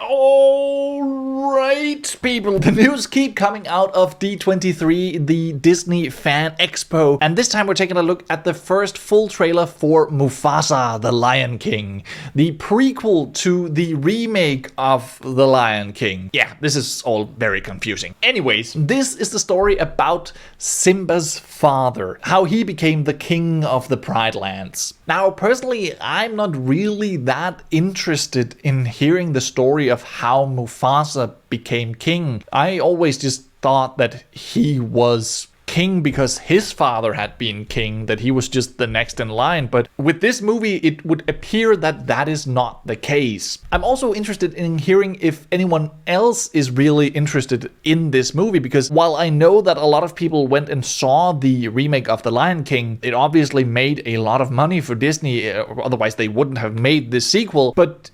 Alright, people, the news keep coming out of D23, the Disney Fan Expo, and this time we're taking a look at the first full trailer for Mufasa, the Lion King, the prequel to the remake of the Lion King. Yeah, this is all very confusing. Anyways, this is the story about Simba's father, how he became the king of the Pride Lands. Now, personally, I'm not really that interested in hearing the story of how Mufasa became king. I always just thought that he was king because his father had been king, that he was just the next in line. But with this movie, it would appear that that is not the case. I'm also interested in hearing if anyone else is really interested in this movie, because while I know that a lot of people went and saw the remake of The Lion King, it obviously made a lot of money for Disney, otherwise they wouldn't have made this sequel. But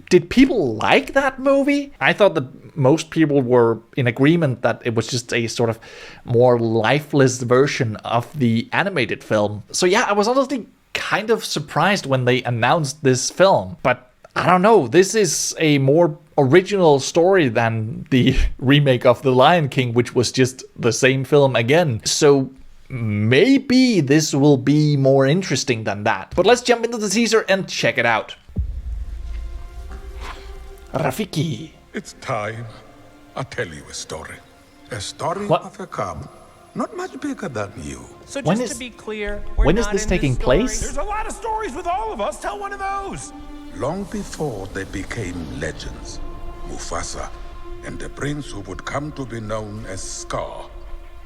did people like that movie? I thought that most people were in agreement that it was just a sort of more lifeless version of the animated film. So yeah, I was honestly kind of surprised when they announced this film. But I don't know, this is a more original story than the remake of The Lion King, which was just the same film again. So maybe this will be more interesting than that. But let's jump into the teaser and check it out. Rafiki. It's time. I'll tell you a story. A story What? of a cub, not much bigger than you. So When just is- to be clear, when is this taking place? There's a lot of stories with all of us. Tell one of those. Long before they became legends, Mufasa and the prince who would come to be known as Scar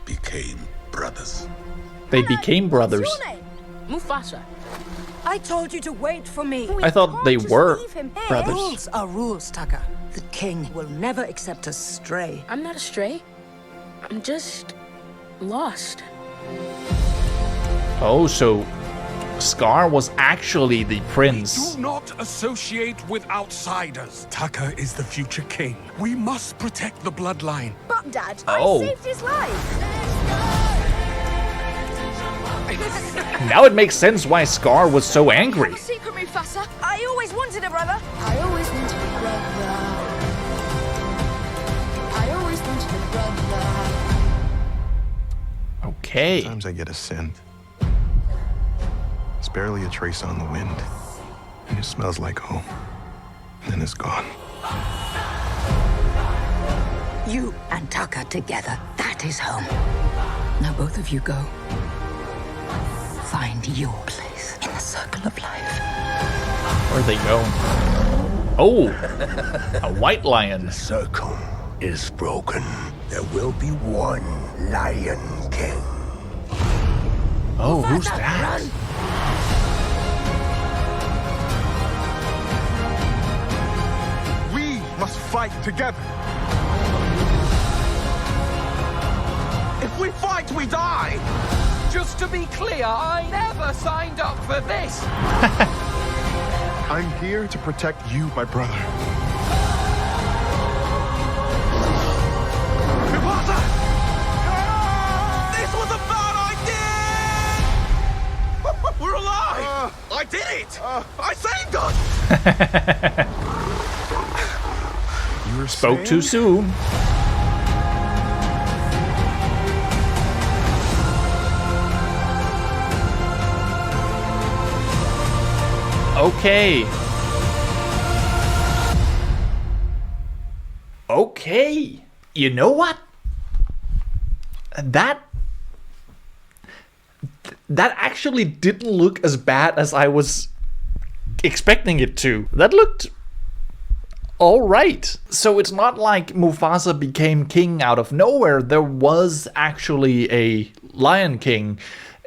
became brothers. They became brothers. What's your name? Mufasa. I told you to wait for me. I thought they were brothers. Rules are rules, Tucker. The king will never accept a stray. I'm not a stray. I'm just lost. Oh, so Scar was actually the prince. Do not associate with outsiders. Tucker is the future king. We must protect the bloodline. But, Dad, Oh. I saved his life. Now it makes sense why Scar was so angry. Secret, Mufasa. I always wanted a brother. I always wanted a brother. I always wanted a brother. Okay. Sometimes I get a scent. It's barely a trace on the wind. And it smells like home. And then it's gone. You and Tucker together. That is home. Now both of you go. Find your place in the circle of life. Where'd they go? Oh, a white lion. Circle is broken. There will be one Lion King. Oh, who's that? We must fight together. If we fight, we die. Just to be clear, I never signed up for this. I'm here to protect you, my brother. Mufasa! This was a bad idea! We're alive! I did it! I saved us! You were Spoke saying? too soon. Okay. Okay. You know what? That actually didn't look as bad as I was expecting it to. That looked all right. So it's not like Mufasa became king out of nowhere. There was actually a Lion King.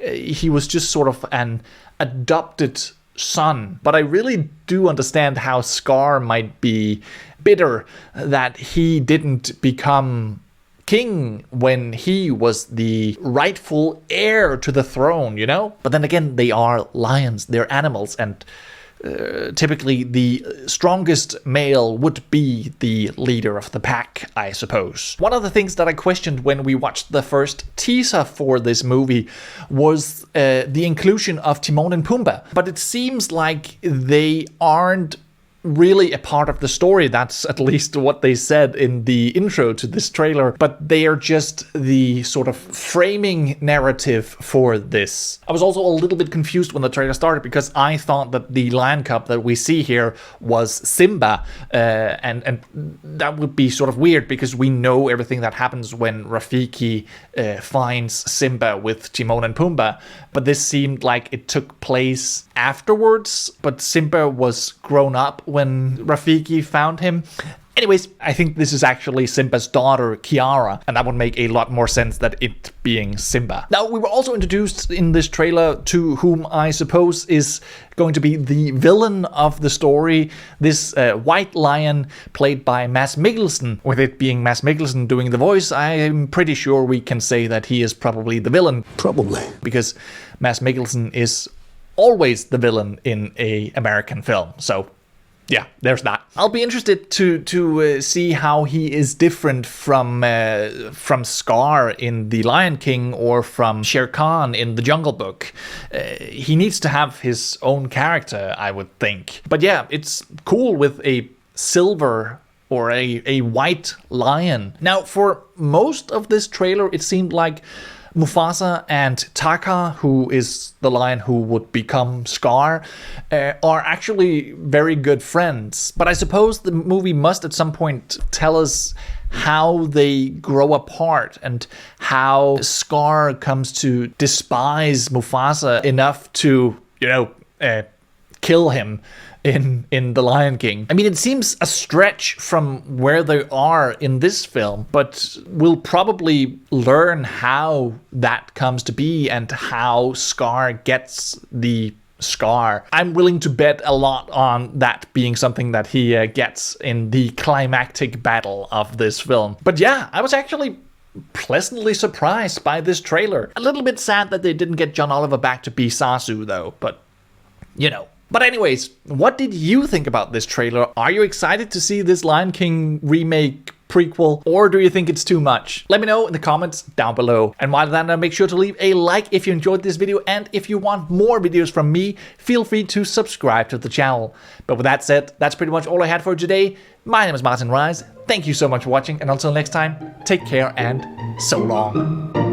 He was just sort of an adopted son. But I really do understand how Scar might be bitter that he didn't become king when he was the rightful heir to the throne, you know? But then again, they are lions, they're animals, and typically the strongest male would be the leader of the pack, I suppose. One of the things that I questioned when we watched the first teaser for this movie was the inclusion of Timon and Pumbaa. But it seems like they aren't really a part of the story. That's at least what they said in the intro to this trailer, but they are just the sort of framing narrative for this. I was also a little bit confused when the trailer started because I thought that the lion cub that we see here was Simba, and that would be sort of weird because we know everything that happens when Rafiki finds Simba with Timon and Pumbaa, but this seemed like it took place afterwards, but Simba was grown up when Rafiki found him. Anyways, I think this is actually Simba's daughter, Kiara, and that would make a lot more sense than it being Simba. Now, we were also introduced in this trailer to whom I suppose is going to be the villain of the story, this white lion played by Mads Mikkelsen. With it being Mads Mikkelsen doing the voice, I'm pretty sure we can say that he is probably the villain. Probably. Because Mads Mikkelsen is always the villain in an American film, so yeah, there's that. I'll be interested to see how he is different from Scar in The Lion King or from Shere Khan in The Jungle Book. He needs to have his own character, I would think. But yeah, it's cool with a silver or a white lion. Now, for most of this trailer, it seemed like Mufasa and Taka, who is the lion who would become Scar, are actually very good friends. But I suppose the movie must at some point tell us how they grow apart and how Scar comes to despise Mufasa enough to, kill him in The Lion King. I mean, it seems a stretch from where they are in this film, but we'll probably learn how that comes to be and how Scar gets the scar. I'm willing to bet a lot on that being something that he gets in the climactic battle of this film. But yeah, I was actually pleasantly surprised by this trailer. A little bit sad that they didn't get John Oliver back to be Sasu though, but you know. But anyways, what did you think about this trailer? Are you excited to see this Lion King remake prequel, or do you think it's too much? Let me know in the comments down below. And while that, make sure to leave a like if you enjoyed this video, and if you want more videos from me, feel free to subscribe to the channel. But with that said, that's pretty much all I had for today. My name is Martin Riise. Thank you so much for watching, and until next time, take care and so long.